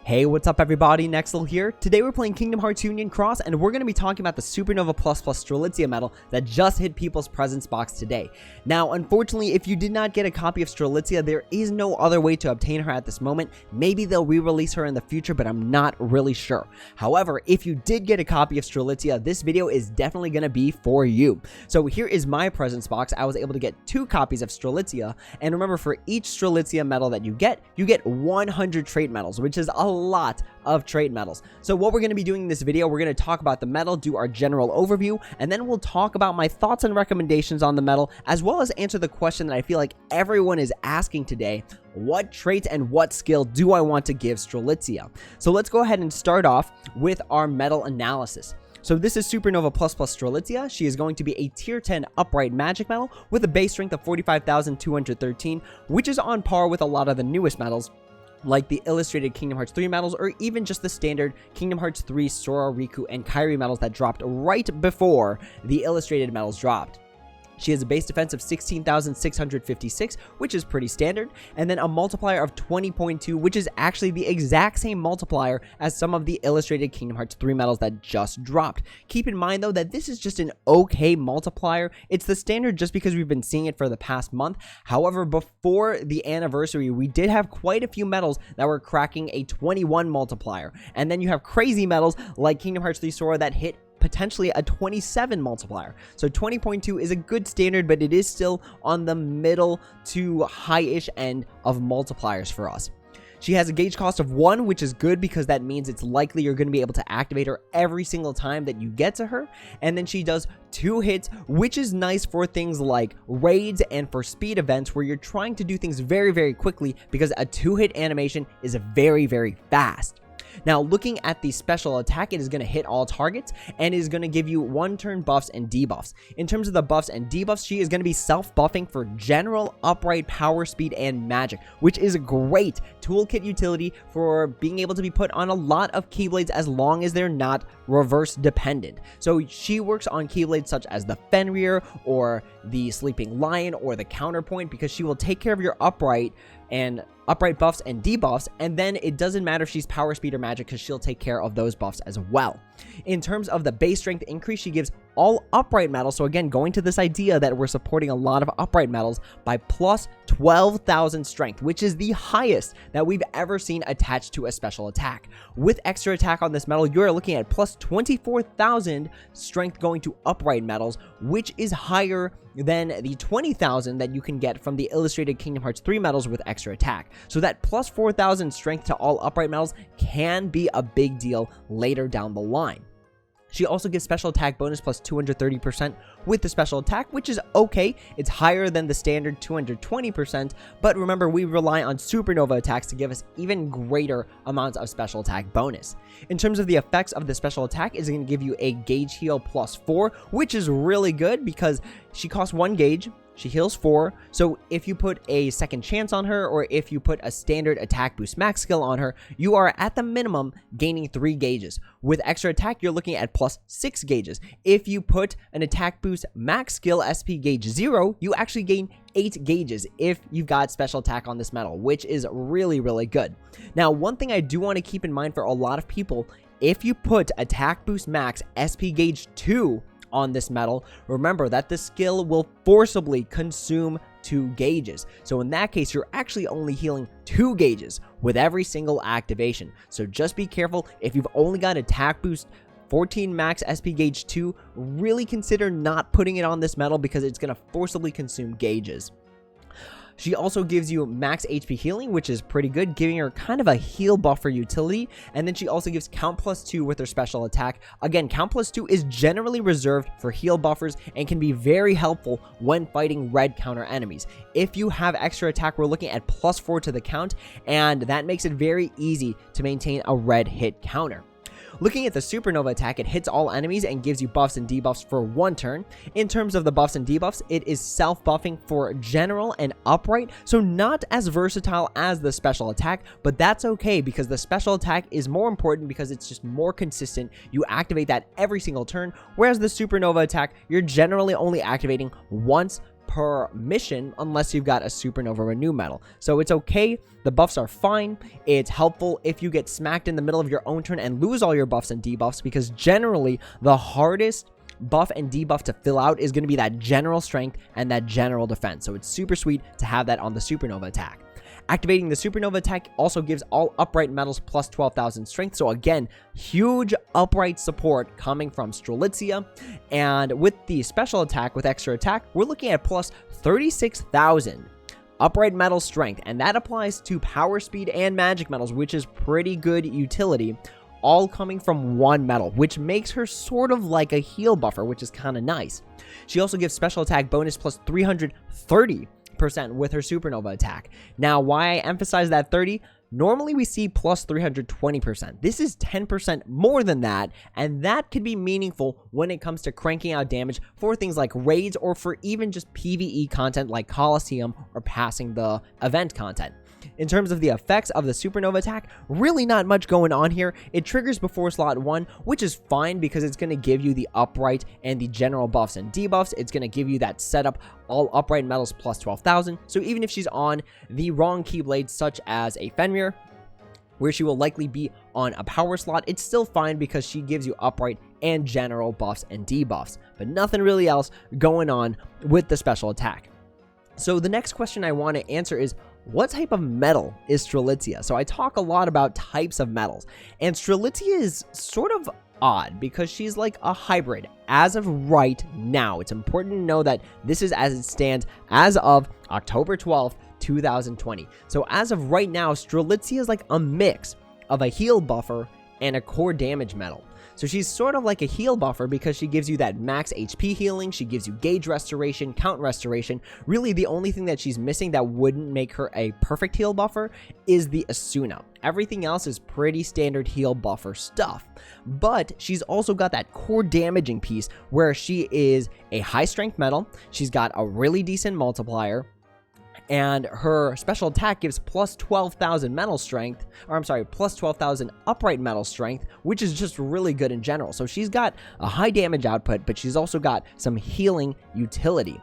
Hey, what's up everybody, Nexel here. Today we're playing Kingdom Hearts Union Cross and we're going to be talking about the Supernova Plus Strelitzia Medal that just hit people's presents box today. Now, unfortunately, if you did not get a copy of Strelitzia, there is no other way to obtain her at this moment. Maybe they'll re-release her in the future, but I'm not really sure. However, if you did get a copy of Strelitzia, this video is definitely going to be for you. So here is my presents box. I was able to get 2 copies of Strelitzia, and remember, for each Strelitzia medal that you get 100 trait medals, which is a lot of trait medals. So what we're going to be doing in this video, we're going to talk about the medal, do our general overview, and then we'll talk about my thoughts and recommendations on the medal, as well as answer the question that I feel like everyone is asking today: what trait and what skill do I want to give Strelitzia? So let's go ahead and start off with our medal analysis. So this is Supernova Plus Strelitzia. She is going to be a tier 10 upright magic medal with a base strength of 45,213, which is on par with a lot of the newest medals, like the illustrated Kingdom Hearts 3 medals, or even just the standard Kingdom Hearts 3 Sora, Riku, and Kairi medals that dropped right before the illustrated medals dropped. She has a base defense of 16,656, which is pretty standard, and then a multiplier of 20.2, which is actually the exact same multiplier as some of the illustrated Kingdom Hearts 3 medals that just dropped. Keep in mind, though, that this is just an okay multiplier. It's the standard just because we've been seeing it for the past month. However, before the anniversary, we did have quite a few medals that were cracking a 21 multiplier, and then you have crazy medals like Kingdom Hearts 3 Sora that hit potentially a 27 multiplier. So 20.2 is a good standard, but it is still on the middle to high-ish end of multipliers for us. She has a gauge cost of 1, which is good because that means it's likely you're going to be able to activate her every single time that you get to her. And then she does 2 hits, which is nice for things like raids and for speed events where you're trying to do things very, very quickly, because a 2-hit animation is very, very fast. Now, looking at the special attack, it is going to hit all targets and is going to give you 1-turn buffs and debuffs. In terms of the buffs and debuffs, she is going to be self-buffing for general, upright, power, speed, and magic, which is a great toolkit utility for being able to be put on a lot of Keyblades as long as they're not reverse dependent. So she works on Keyblades such as the Fenrir or the Sleeping Lion or the Counterpoint, because she will take care of your upright buffs and debuffs, and then it doesn't matter if she's power, speed, or magic, because she'll take care of those buffs as well. In terms of the base strength increase, she gives all upright medals, so again, going to this idea that we're supporting a lot of upright medals, by plus 12,000 strength, which is the highest that we've ever seen attached to a special attack. With extra attack on this medal, you're looking at plus 24,000 strength going to upright medals, which is higher than the 20,000 that you can get from the illustrated Kingdom Hearts 3 medals with extra attack. So that plus 4,000 strength to all upright medals can be a big deal later down the line. She also gives special attack bonus plus 230% with the special attack, which is okay. It's higher than the standard 220%, but remember, we rely on supernova attacks to give us even greater amounts of special attack bonus. In terms of the effects of the special attack, it's going to give you a gauge heal plus 4, which is really good because she costs 1 gauge. She heals 4, so if you put a second chance on her, or if you put a standard attack boost max skill on her, you are at the minimum gaining 3 gauges. With extra attack, you're looking at plus 6 gauges. If you put an attack boost max skill SP gauge 0, you actually gain 8 gauges if you've got special attack on this medal, which is really, really good. Now, one thing I do want to keep in mind for a lot of people, if you put attack boost max SP gauge 2 on this medal, remember that the skill will forcibly consume 2 gauges. So in that case, you're actually only healing 2 gauges with every single activation. So just be careful. If you've only got attack boost 14 max SP gauge 2, really consider not putting it on this medal because it's going to forcibly consume gauges. She also gives you max HP healing, which is pretty good, giving her kind of a heal buffer utility. And then she also gives count plus 2 with her special attack. Again, count plus 2 is generally reserved for heal buffers and can be very helpful when fighting red counter enemies. If you have extra attack, we're looking at plus 4 to the count, and that makes it very easy to maintain a red hit counter. Looking at the Supernova attack, it hits all enemies and gives you buffs and debuffs for 1 turn. In terms of the buffs and debuffs, it is self-buffing for general and upright, so not as versatile as the special attack, but that's okay because the special attack is more important because it's just more consistent. You activate that every single turn, whereas the Supernova attack, you're generally only activating once per mission unless you've got a Supernova Renew medal. So it's okay. The buffs are fine. It's helpful if you get smacked in the middle of your own turn and lose all your buffs and debuffs, because generally the hardest buff and debuff to fill out is going to be that general strength and that general defense. So it's super sweet to have that on the Supernova attack. Activating the Supernova attack also gives all upright medals plus 12,000 strength. So again, huge upright support coming from Strelitzia. And with the special attack with extra attack, we're looking at plus 36,000 upright medal strength. And that applies to power speed and magic medals, which is pretty good utility, all coming from one medal, which makes her sort of like a heal buffer, which is kind of nice. She also gives special attack bonus plus 330% with her Supernova attack. Now, why I emphasize that 30, normally we see plus 320%. This is 10% more than that, and that could be meaningful when it comes to cranking out damage for things like raids or for even just PvE content like Coliseum or passing the event content. In terms of the effects of the Supernova attack, really not much going on here. It triggers before slot 1, which is fine because it's going to give you the upright and the general buffs and debuffs. It's going to give you that setup, all upright medals plus 12,000. So even if she's on the wrong Keyblade, such as a Fenrir, where she will likely be on a power slot, it's still fine because she gives you upright and general buffs and debuffs, but nothing really else going on with the special attack. So the next question I want to answer is, what type of medal is Strelitzia? So I talk a lot about types of medals, and Strelitzia is sort of odd because she's like a hybrid as of right now. It's important to know that this is as it stands as of October 12th, 2020. So as of right now, Strelitzia is like a mix of a heal buffer and a core damage medal. So she's sort of like a heal buffer because she gives you that max HP healing, she gives you gauge restoration, count restoration. Really, the only thing that she's missing that wouldn't make her a perfect heal buffer is the Asuna. Everything else is pretty standard heal buffer stuff. But she's also got that core damaging piece where she is a high strength medal, she's got a really decent multiplier, and her special attack gives plus 12,000 metal strength, or I'm sorry, plus 12,000 upright metal strength, which is just really good in general. So she's got a high damage output, but she's also got some healing utility.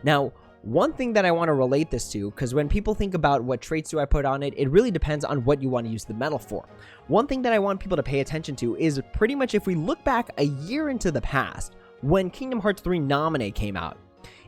Now, one thing that I want to relate this to, because when people think about what traits do I put on it, it really depends on what you want to use the medal for. One thing that I want people to pay attention to is pretty much if we look back a year into the past, when Kingdom Hearts 3 Naminé came out.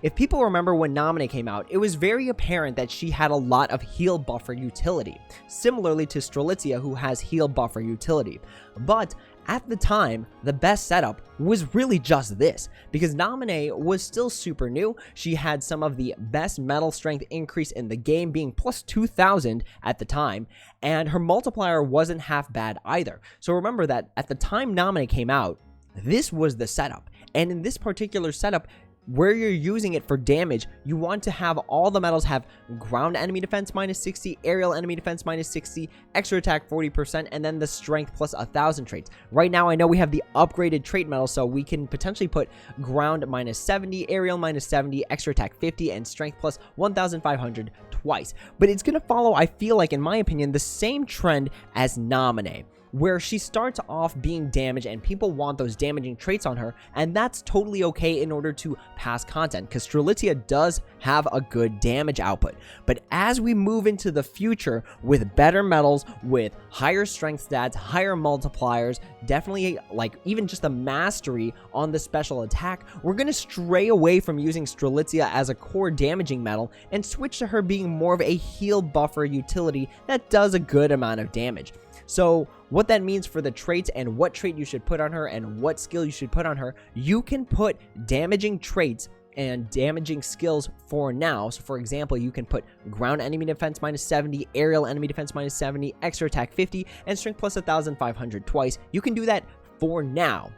If people remember when Naminé came out, it was very apparent that she had a lot of heal buffer utility, similarly to Strelitzia, who has heal buffer utility. But at the time, the best setup was really just this, because Naminé was still super new. She had some of the best metal strength increase in the game, being plus 2,000 at the time, and her multiplier wasn't half bad either. So remember that at the time Naminé came out, this was the setup, and in this particular setup, where you're using it for damage, you want to have all the medals have ground enemy defense minus 60, aerial enemy defense minus 60, extra attack 40%, and then the strength plus 1,000 traits. Right now, I know we have the upgraded trait medal, so we can potentially put ground minus 70, aerial minus 70, extra attack 50, and strength plus 1,500 twice. But it's going to follow, I feel like, in my opinion, the same trend as Naminé, where she starts off being damaged and people want those damaging traits on her, and that's totally okay in order to pass content, because Strelitzia does have a good damage output. But as we move into the future with better medals, with higher strength stats, higher multipliers, definitely like even just a mastery on the special attack, we're going to stray away from using Strelitzia as a core damaging medal and switch to her being more of a heal buffer utility that does a good amount of damage. So what that means for the traits and what trait you should put on her and what skill you should put on her, you can put damaging traits and damaging skills for now. So for example, you can put ground enemy defense minus 70, aerial enemy defense minus 70, extra attack 50, and strength plus 1,500 twice. You can do that for now.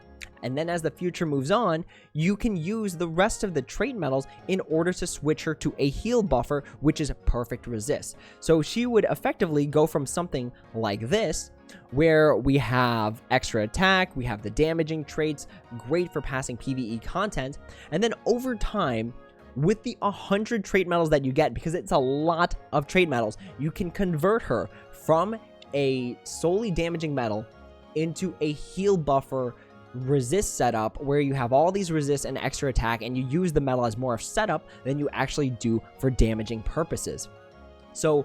And then as the future moves on, you can use the rest of the trait medals in order to switch her to a heal buffer, which is perfect resist. So she would effectively go from something like this, where we have extra attack, we have the damaging traits, great for passing PvE content, and then over time, with the 100 trait medals that you get, because it's a lot of trait medals, you can convert her from a solely damaging medal into a heal buffer resist setup where you have all these resist and extra attack and you use the medal as more of setup than you actually do for damaging purposes. So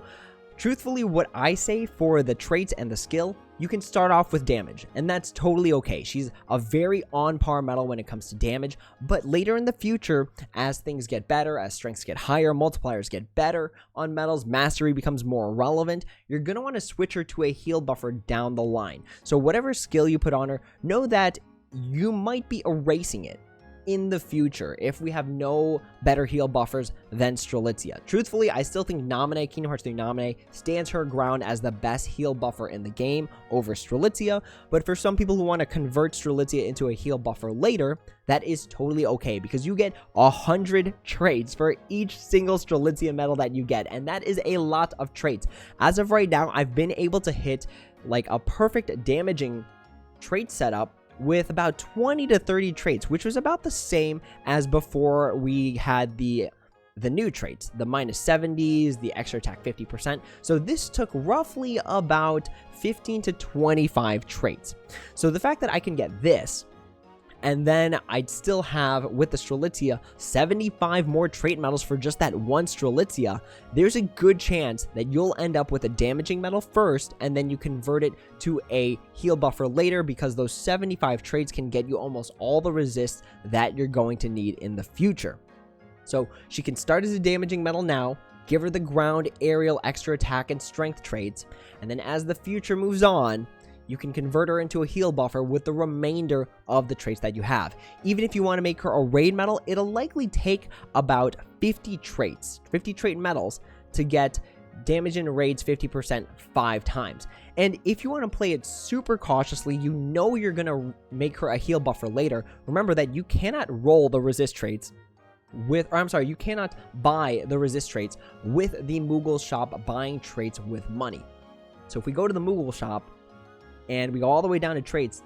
truthfully, what I say for the traits and the skill, you can start off with damage, and that's totally okay. She's a very on par medal when it comes to damage, but later in the future, as things get better, as strengths get higher, multipliers get better on medals, mastery becomes more relevant, you're going to want to switch her to a heal buffer down the line. So whatever skill you put on her, know that you might be erasing it in the future if we have no better heal buffers than Strelitzia. Truthfully, I still think Naminé, Kingdom Hearts 3 Naminé, stands her ground as the best heal buffer in the game over Strelitzia, but for some people who want to convert Strelitzia into a heal buffer later, that is totally okay, because you get 100 traits for each single Strelitzia medal that you get, and that is a lot of traits. As of right now, I've been able to hit like a perfect damaging trait setup with about 20 to 30 traits, which was about the same as before we had the new traits, the -70s, the extra attack 50%. So this took roughly about 15 to 25 traits. So the fact that I can get this, and then I'd still have, with the Strelitzia, 75 more trait medals for just that one Strelitzia, there's a good chance that you'll end up with a damaging medal first, and then you convert it to a heal buffer later, because those 75 traits can get you almost all the resists that you're going to need in the future. So she can start as a damaging medal now, give her the ground, aerial, extra attack, and strength traits, and then as the future moves on, you can convert her into a heal buffer with the remainder of the traits that you have. Even if you want to make her a raid medal, it'll likely take about 50 traits, 50 trait medals to get damage in raids 50% 5 times. And if you want to play it super cautiously, you know you're going to make her a heal buffer later. Remember that you cannot roll the resist traits you cannot buy the resist traits with the Moogle shop buying traits with money. So if we go to the Moogle shop, and we go all the way down to traits,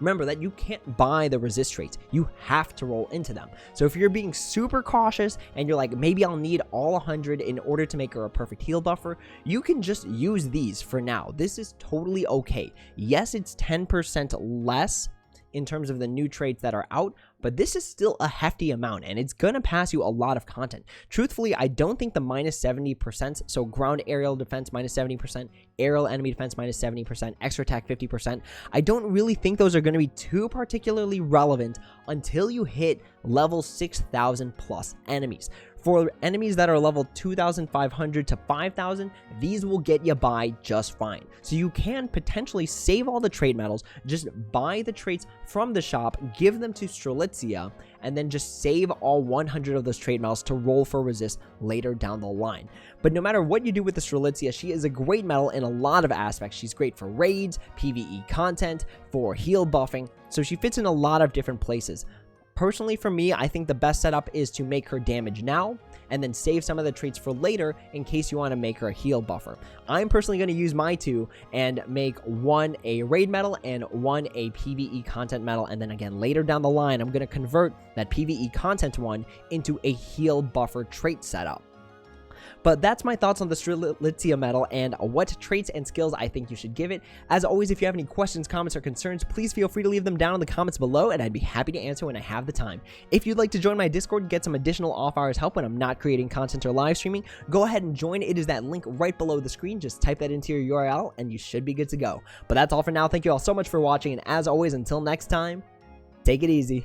remember that you can't buy the resist traits. You have to roll into them. So if you're being super cautious and you're like, maybe I'll need all 100 in order to make her a perfect heal buffer, you can just use these for now. This is totally okay. Yes, it's 10% less in terms of the new traits that are out, but this is still a hefty amount, and it's gonna pass you a lot of content. Truthfully, I don't think the -70%, so ground aerial defense -70%, aerial enemy defense -70%, extra attack 50%, I don't really think those are gonna be too particularly relevant until you hit level 6,000 plus enemies. For enemies that are level 2,500 to 5,000, these will get you by just fine. So you can potentially save all the trait medals, just buy the traits from the shop, give them to Strelitzia, and then just save all 100 of those trait medals to roll for resist later down the line. But no matter what you do with the Strelitzia, she is a great medal in a lot of aspects. She's great for raids, PvE content, for heal buffing, so she fits in a lot of different places. Personally, for me, I think the best setup is to make her damage now and then save some of the traits for later in case you want to make her a heal buffer. I'm personally going to use my two and make one a raid medal and one a PvE content medal, and then again later down the line I'm going to convert that PvE content one into a heal buffer trait setup. But that's my thoughts on the Strelitzia medal and what traits and skills I think you should give it. As always, if you have any questions, comments, or concerns, please feel free to leave them down in the comments below, and I'd be happy to answer when I have the time. If you'd like to join my Discord and get some additional off-hours help when I'm not creating content or live streaming, go ahead and join. It is that link right below the screen. Just type that into your URL, and you should be good to go. But that's all for now. Thank you all so much for watching, and as always, until next time, take it easy.